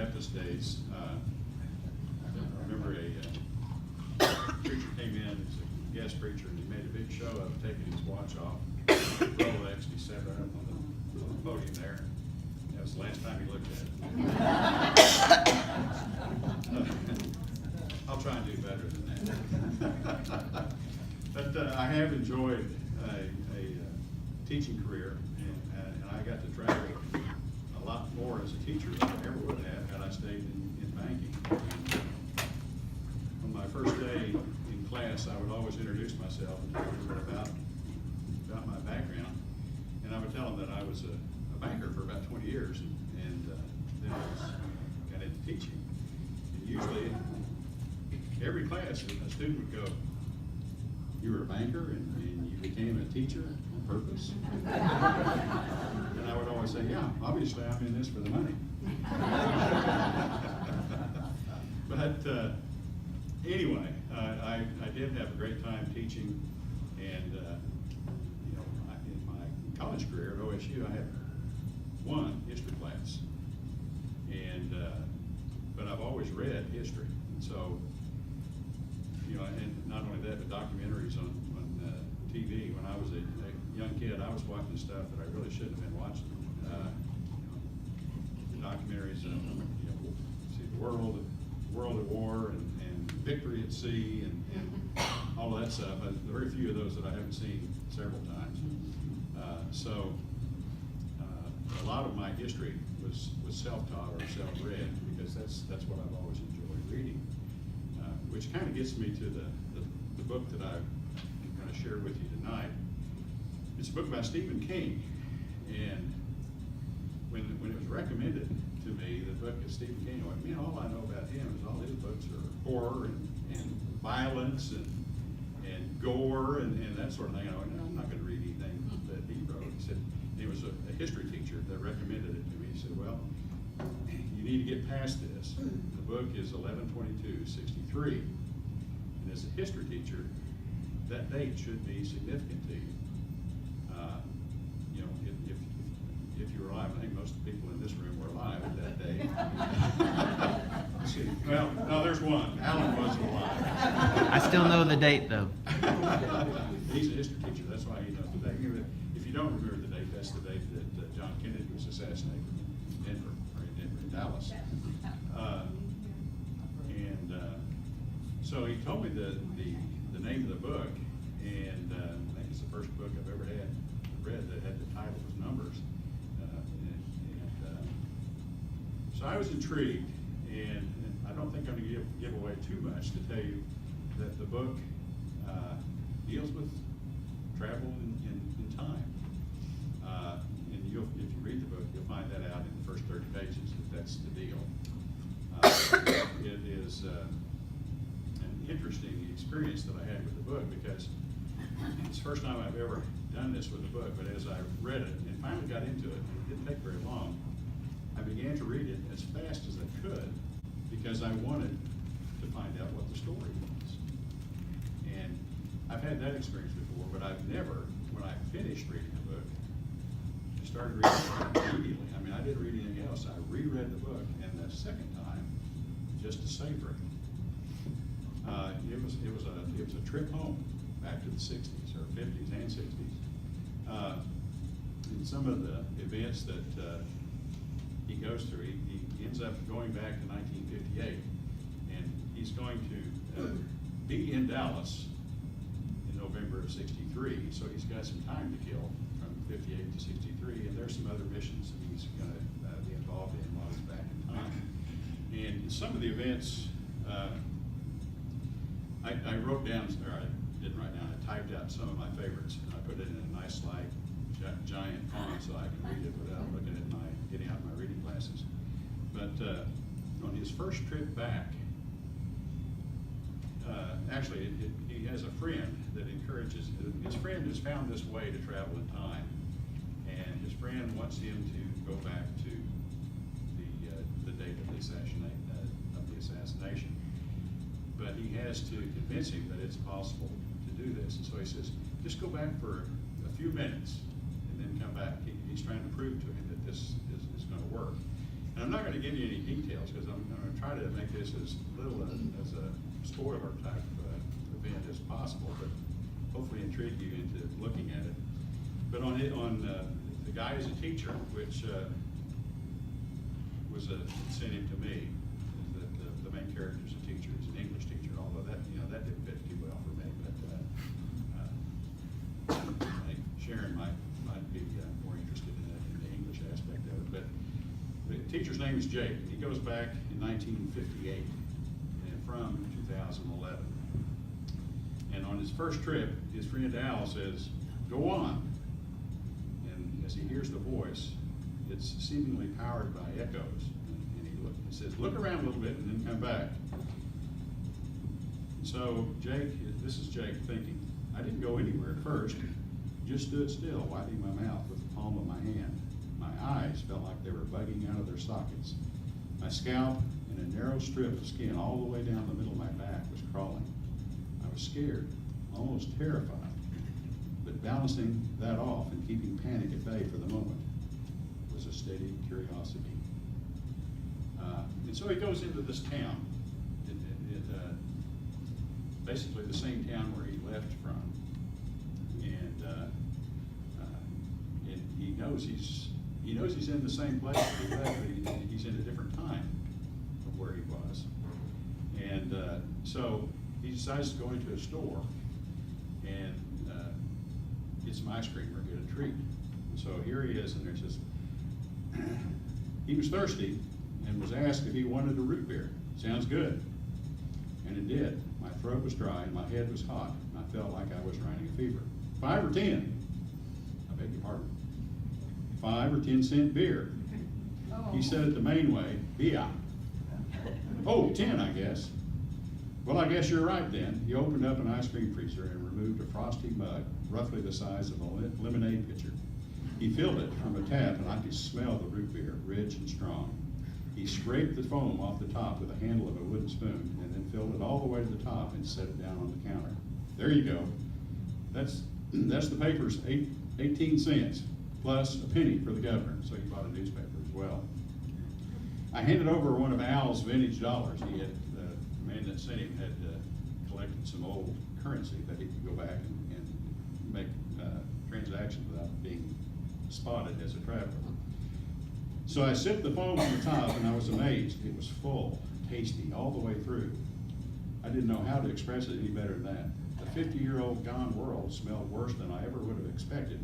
Baptist days, I remember a preacher came in, he's a guest preacher, and he made a big show of taking his watch off, Rolex, he sat right up on the podium there. That was the last time he looked at it. I'll try and do better than that. But I have enjoyed a teaching career, and I got to travel a lot more as a teacher than I ever would have had I stayed in banking. On my first day in class, I would always introduce myself and tell them a little bit about my background, and I would tell them that I was a banker for about 20 years, and then I got into teaching. And usually, every class, a student would go, "You were a banker and you became a teacher on purpose?" And I would always say, "Yeah, obviously I'm in this for the money." But anyway, I did have a great time teaching, and you know, in my college career at OSU, I had one history class, and but I've always read history, and so. You know, and not only that, but documentaries on TV. When I was a young kid, I was watching stuff that I really shouldn't have been watching. You know, documentaries on, you know, see the world at war and Victory at Sea and all of that stuff. Very few of those that I haven't seen several times. So a lot of my history was self-taught or self-read, because that's what I've always enjoyed reading. Which kind of gets me to the book that I'm going to share with you tonight. It's a book by Stephen King, and when it was recommended to me, the book of Stephen King, I went, man, all I know about him is all his books are horror and violence and gore and that sort of thing. I went, no, I'm not going to read anything that he wrote. He said, and it was a history teacher that recommended it to me. He said, well, you need to get past this. The book is 11/22/63, and as a history teacher, that date should be significant to you. You know, if you were alive, I think most of the people in this room were alive at that day. See, well, no, there's one. Alan wasn't alive. I still know the date, though. He's a history teacher. That's why he knows the date. If you don't remember the date, that's the date that John Kennedy was assassinated in Denver, or in Dallas. So he told me the name of the book, and I think it's the first book I've ever read that had the title of Numbers. So I was intrigued, and I don't think I'm going to give away too much to tell you that the book deals with travel in time. And if you read the book, you'll find that out in the first 30 pages, if that's the deal. It is an interesting experience that I had with the book, because it's the first time I've ever done this with a book, but as I read it and finally got into it, and it didn't take very long, I began to read it as fast as I could, because I wanted to find out what the story was. And I've had that experience before, but I've never, when I finished reading the book, started reading it immediately. I mean, I didn't read anything else. I reread the book, and the second time, just to savor it. It was a trip home back to the 60s or 50s and 60s. And some of the events that he goes through, he ends up going back to 1958, and he's going to be in Dallas in November of 63, so he's got some time to kill from 58 to 63, and there's some other missions that he's going to be involved in while he's back in time. And some of the events, I wrote down, or I didn't write down, I typed out some of my favorites, and I put it in a nice, like, giant font so I can read it without looking at getting out my reading glasses. But on his first trip back, actually, he has a friend that encourages, his friend has found this way to travel in time, and his friend wants him to go back to the date of the assassination. But he has to convince him that it's possible to do this. And so he says, just go back for a few minutes and then come back. He's trying to prove to him that this is going to work. And I'm not gonna give you any details, because I'm gonna try to make this as little as a spoiler type event as possible, but hopefully intrigue you into looking at it. But the guy is a teacher, which was an incentive to me, is that the main character is a teacher, he's an English teacher, although that didn't fit too well for me, but I think Sharon might be more interested in the English aspect of it. But the teacher's name is Jake, and he goes back in 1958 and from 2011. And on his first trip, his friend Al says, "Go on." And as he hears the voice, it's seemingly powered by echoes. And he says, "Look around a little bit and then come back." So this is Jake thinking, "I didn't go anywhere at first, just stood still, wiping my mouth with the palm of my hand. My eyes felt like they were bugging out of their sockets. My scalp and a narrow strip of skin all the way down the middle of my back was crawling. I was scared, almost terrified, but balancing that off and keeping panic at bay for the moment was a steady curiosity." And so he goes into this town, basically the same town where he left from, and he knows he's in the same place that he left, but he's in a different time of where he was, and so he decides to go into a store and get some ice cream or get a treat. So here he is, and there's this. He was thirsty and was asked if he wanted a root beer. "Sounds good." And it did. My throat was dry and my head was hot, and I felt like I was running a fever. 5 or 10? I beg your pardon. 5 or 10 cent beer. He said it the main way, "Beer." "Oh, 10, I guess." "Well, I guess you're right then." He opened up an ice cream freezer and removed a frosty mug, roughly the size of a lemonade pitcher. He filled it from a tap, and I could smell the root beer, rich and strong. He scraped the foam off the top with the handle of a wooden spoon, and then filled it all the way to the top and set it down on the counter. "There you go. That's the paper's 18 cents, plus a penny for the governor." So he bought a newspaper as well. I handed over one of Al's vintage dollars. The man that sent him had collected some old currency that he could go back and make transactions without being spotted as a traveler. So I sipped the foam from the top, and I was amazed. It was full, tasty, all the way through. I didn't know how to express it any better than that. The 50-year-old gone world smelled worse than I ever would have expected,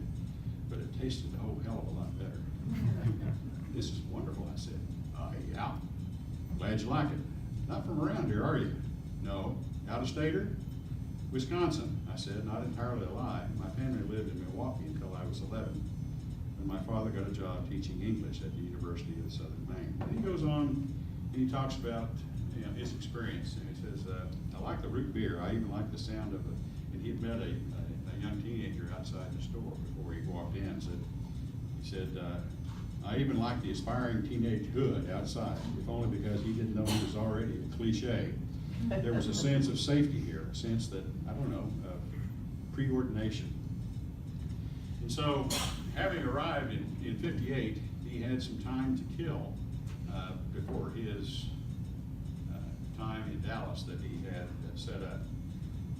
but it tasted a whole hell of a lot better. "This is wonderful," I said. "Yeah. Glad you like it. Not from around here, are you?" "No. Out-of-stater?" "Wisconsin," I said, not entirely a lie. My family lived in Milwaukee until I was 11. And my father got a job teaching English at the University of Southern Maine. And he goes on and he talks about his experience. And he says, "I like the root beer. I even like the sound of it." And he'd met a young teenager outside the store before he walked in. He said, "I even like the aspiring teenage hood outside, if only because he didn't know he was already a cliche. There was a sense of safety here, a sense that, of preordination." And so, having arrived in 58, he had some time to kill before his time in Dallas that he had set up.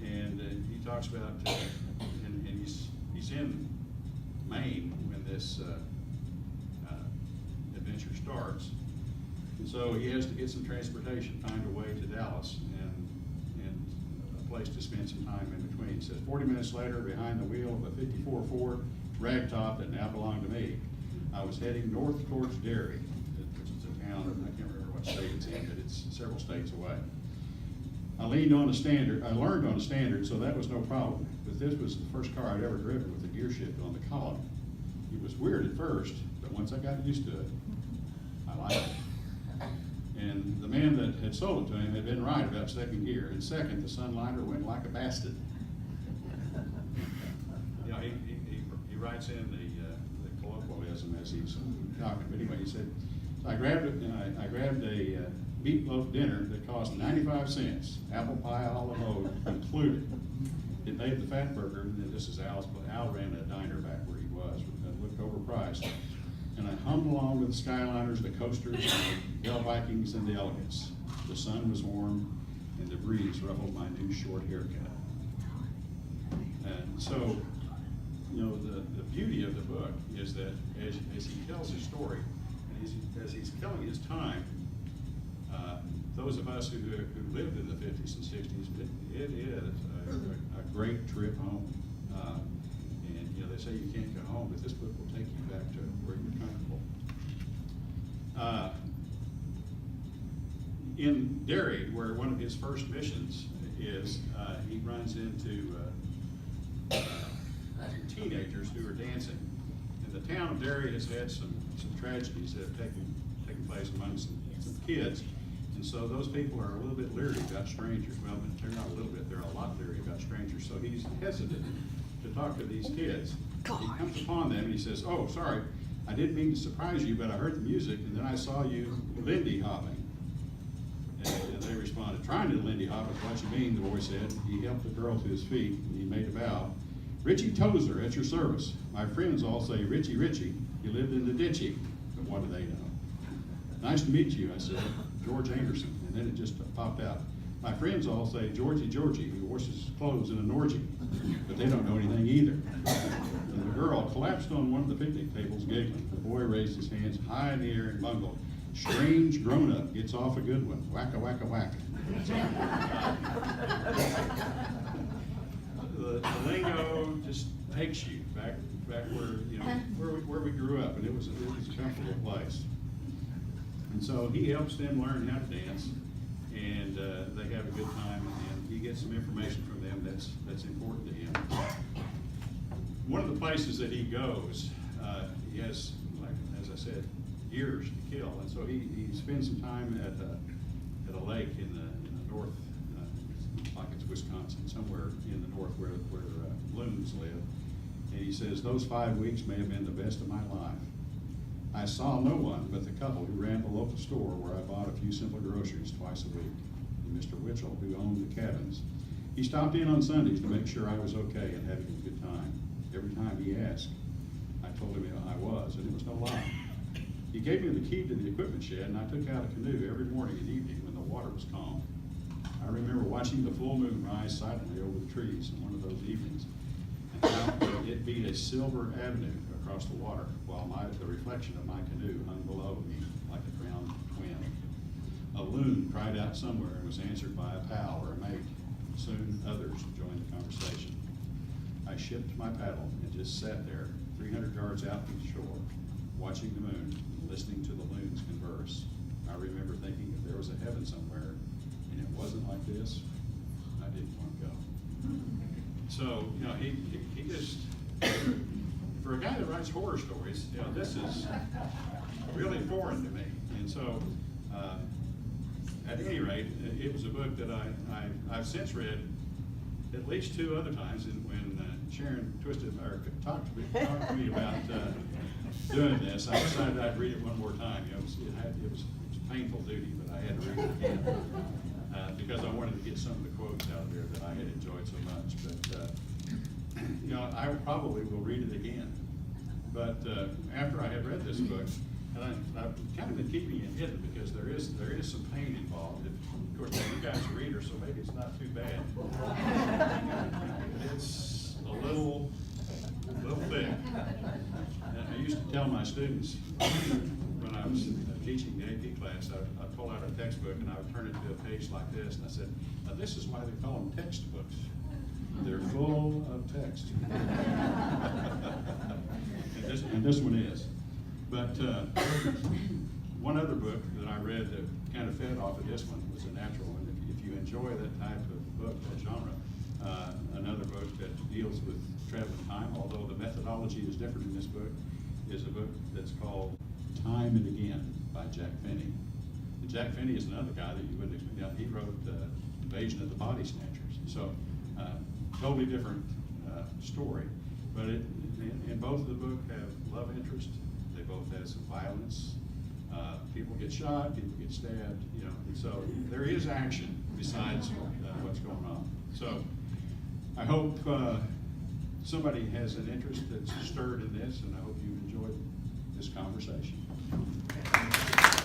And he talks about, and he's in Maine when this adventure starts. And so he has to get some transportation, find a way to Dallas, and a place to spend some time in between. He says, 40 minutes later, behind the wheel of a 54 Ford ragtop that now belonged to me, I was heading north towards Derry, which is a town, I can't remember what state it's in, but it's several states away. I leaned on a standard, I learned on a standard, so that was no problem. But this was the first car I'd ever driven with a gear shift on the column. It was weird at first, but once I got used to it, I liked it. And the man that had sold it to him had been right about second gear. And second, the Sunliner went like a bastard. He writes in the colloquialism as he's talking. But anyway, he said, so I grabbed a meatloaf dinner that cost 95 cents, apple pie olive oil included. It made the fat burger, and this is Al ran a diner back where he was, looked overpriced. And I hummed along with the Skyliners, the Coasters, the Bell Vikings, and the Elegantes. The sun was warm, and the breeze ruffled my new short haircut. And so, you know, the beauty of the book is that as he tells his story, and as he's killing his time, those of us who lived in the 50s and 60s, it is a great trip home. And, you know, they say you can't go home, but this book will take you back to where you're comfortable. In Derry, where one of his first missions is, he runs into teenagers who are dancing. And the town of Derry has had some tragedies that have taken place among some kids. And so those people are a little bit leery about strangers. Well, they're not a little bit, they're a lot leery about strangers. So he's hesitant to talk to these kids. He comes upon them and he says, "Oh, sorry, I didn't mean to surprise you, but I heard the music and then I saw you Lindy hopping." And they responded, "Trying to Lindy hop is what you mean," the boy said. He helped the girl to his feet and he made a vow. "Richie Tozer at your service. My friends all say, Richie, Richie, you lived in the ditchy." But what do they know? "Nice to meet you," I said. "George Anderson." And then it just popped out. "My friends all say, Georgie, Georgie, who washes his clothes in an orgy." But they don't know anything either. And the girl collapsed on one of the picnic tables giggling. The boy raised his hands high in the air and bungled, "Strange grown-up gets off a good one. Wacka, wacka, wacka." The lingo just takes you back where, you know, where we grew up, and it was a comfortable place. And so he helps them learn how to dance, and they have a good time, and he gets some information from them that's important to him. One of the places that he goes, he has, like as I said, years to kill, and so he spends some time at a lake in the north, like it's Wisconsin, somewhere in the north where loons live. And he says, "Those 5 weeks may have been the best of my life. I saw no one but the couple who ran the local store where I bought a few simple groceries twice a week, and Mr. Witchell, who owned the cabins. He stopped in on Sundays to make sure I was okay and having a good time. Every time he asked, I told him I was, and it was no lie. He gave me the key to the equipment shed, and I took out a canoe every morning and evening when the water was calm. I remember watching the full moon rise silently over the trees in one of those evenings, and how it beat a silver avenue across the water, while the reflection of my canoe hung below me like a crowned twin. A loon cried out somewhere and was answered by a pal or a mate. Soon others joined the conversation. I shipped my paddle and just sat there, 300 yards out from the shore, watching the moon and listening to the loons converse. I remember thinking if there was a heaven somewhere and it wasn't like this, I didn't want to go." So, you know, he just, for a guy that writes horror stories, you know, this is really foreign to me. And so, at any rate, it was a book that I've since read at least 2 other times. And when Sharon talked to me about doing this, I decided I'd read it one more time. You know, it was painful duty, but I had to read it again because I wanted to get some of the quotes out there that I had enjoyed so much. But you know, I probably will read it again. But after I had read this book, and I've kind of been keeping it hidden because there is some pain involved. Of course, you guys are readers, so maybe it's not too bad. It's a little thick. And I used to tell my students when I was teaching the AP class, I'd pull out a textbook and I would turn it to a page like this, and I said, "Now this is why they call them textbooks. They're full of text." and this one is. But one other book that I read that kind of fed off of this one was a natural one. If you enjoy that type of book, that genre, another book that deals with traveling time, although the methodology is different in this book, is a book that's called Time and Again by Jack Finney. And Jack Finney is another guy that you wouldn't expect. You know, he wrote Invasion of the Body Snatchers. So totally different story. But in both of the book have love interest. They both have some violence. People get shot, people get stabbed, you know, and so there is action besides what's going on. So I hope somebody has an interest that's stirred in this, and I hope you've enjoyed this conversation.